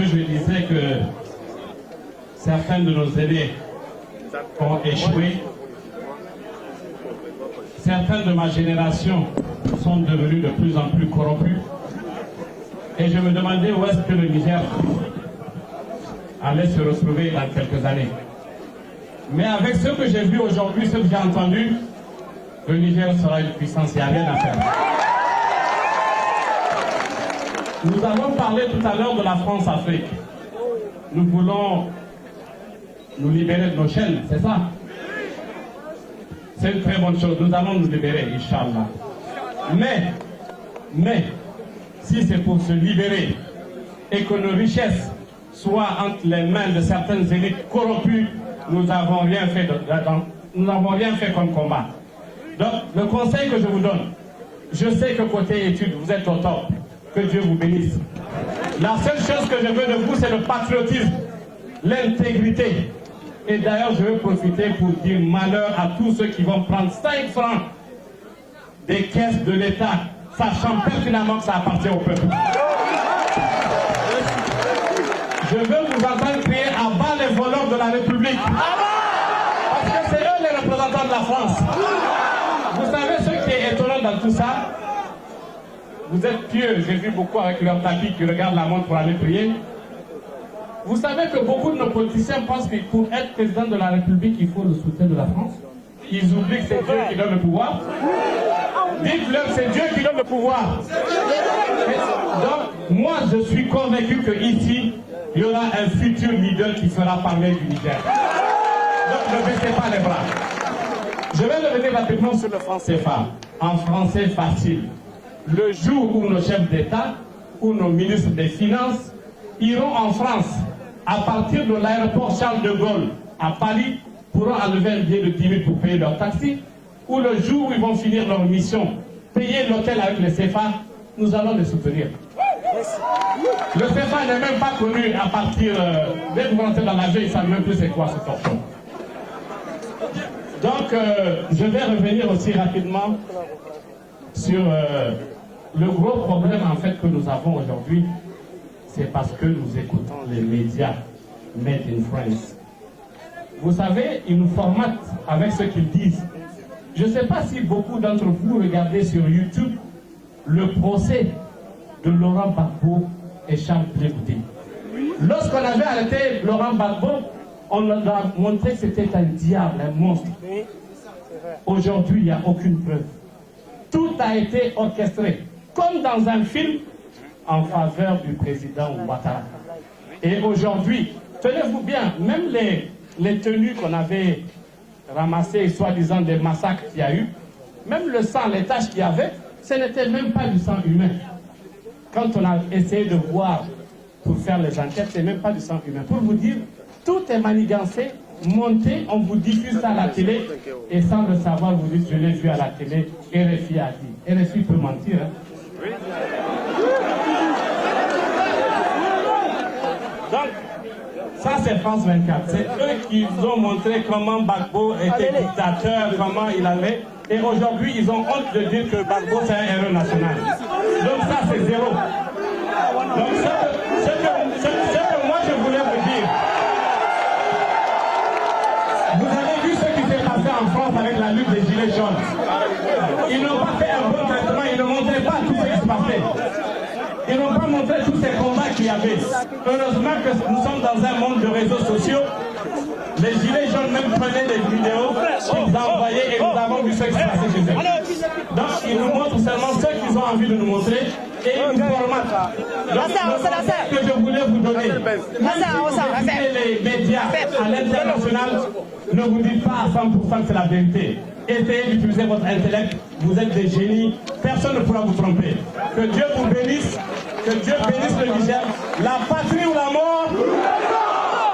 que je disais que certains de nos aînés ont échoué. Certains de ma génération sont devenus de plus en plus corrompus. Et je me demandais où est-ce que le Niger allait se retrouver dans quelques années. Mais avec ce que j'ai vu aujourd'hui, ce que j'ai entendu, le Niger sera une puissance, il n'y a rien à faire. Nous avons parlé tout à l'heure de la France-Afrique. Nous voulons nous libérer de nos chaînes, c'est ça? C'est une très bonne chose. Nous allons nous libérer, Inch'Allah. Mais, si c'est pour se libérer et que nos richesses soient entre les mains de certaines élites corrompues, nous n'avons rien fait comme combat. Donc, le conseil que je vous donne, je sais que côté études, vous êtes au top. Que Dieu vous bénisse. La seule chose que je veux de vous, c'est le patriotisme, l'intégrité. Et d'ailleurs, je veux profiter pour dire malheur à tous ceux qui vont prendre 5 francs des caisses de l'État, sachant pertinemment que ça appartient au peuple. Je veux vous entendre crier à bas les voleurs de la République. Parce que c'est eux les représentants de la France. Vous savez ce qui est étonnant dans tout ça? Vous êtes pieux, j'ai vu beaucoup avec leur tapis qui regardent la montre pour aller prier. Vous savez que beaucoup de nos politiciens pensent que pour être président de la République, il faut le soutien de la France. Ils oublient que c'est Dieu qui donne le pouvoir. Dites-leur que c'est Dieu qui donne le pouvoir. Donc, moi, je suis convaincu qu'ici, il y aura un futur leader qui fera parler du Niger. Donc, ne baissez pas les bras. Je vais revenir rapidement sur le franc CFA. En français facile. Le jour où nos chefs d'État ou nos ministres des Finances iront en France à partir de l'aéroport Charles de Gaulle à Paris, pourront enlever un billet de 10 000 pour payer leur taxi, ou le jour où ils vont finir leur mission, payer l'hôtel avec le CFA, nous allons les soutenir. Le CFA n'est même pas connu à partir... dès que vous rentrez dans l'avion, ils ne savent même plus c'est quoi ce torchon. Donc, je vais revenir aussi rapidement sur le gros problème en fait que nous avons aujourd'hui, c'est parce que nous écoutons les médias Made in France. Vous savez, ils nous formatent avec ce qu'ils disent. Je ne sais pas si beaucoup d'entre vous regardez sur YouTube le procès de Laurent Gbagbo et Charles Blé Goudé. Lorsqu'on avait arrêté Laurent Gbagbo, on a montré que c'était un diable, un monstre. Aujourd'hui, il n'y a aucune preuve. Tout a été orchestré, comme dans un film, en faveur du président Ouattara. Et aujourd'hui, tenez-vous bien, même les tenues qu'on avait ramassées, soi-disant des massacres qu'il y a eu, même le sang, les taches qu'il y avait, ce n'était même pas du sang humain. Quand on a essayé de voir pour faire les enquêtes, ce n'est même pas du sang humain. Pour vous dire, tout est manigancé, monté, on vous diffuse ça à la télé, et sans le savoir, vous dites, je l'ai vu à la télé, RFI a dit. RFI peut mentir, hein? Oui. Donc, ça c'est France 24. C'est eux qui ont montré comment Gbagbo était dictateur, comment il avait. Et aujourd'hui, ils ont honte de dire que Gbagbo c'est un héros national. Donc ça c'est zéro. Donc ce que moi je voulais vous dire. Vous avez vu ce qui s'est passé en France avec la lutte des Gilets jaunes. Ils n'ont pas fait un bon traitement, ils ne montraient pas tout ce qui se passait. Ils n'ont pas montré tous ces combats qu'il y avait. Heureusement que nous sommes dans un monde de réseaux sociaux. Les Gilets jaunes même prenaient des vidéos qu'ils envoyaient et nous avons vu ce qui se passait chez eux. Donc ils nous montrent seulement ce qu'ils ont envie de nous montrer et ils nous formatent. Donc le que je voulais vous donner, les médias à l'international, ne vous dites pas à 100% que c'est la vérité. Essayez d'utiliser votre intellect, vous êtes des génies, personne ne pourra vous tromper. Que Dieu vous bénisse, que Dieu bénisse le Niger, la patrie ou la mort.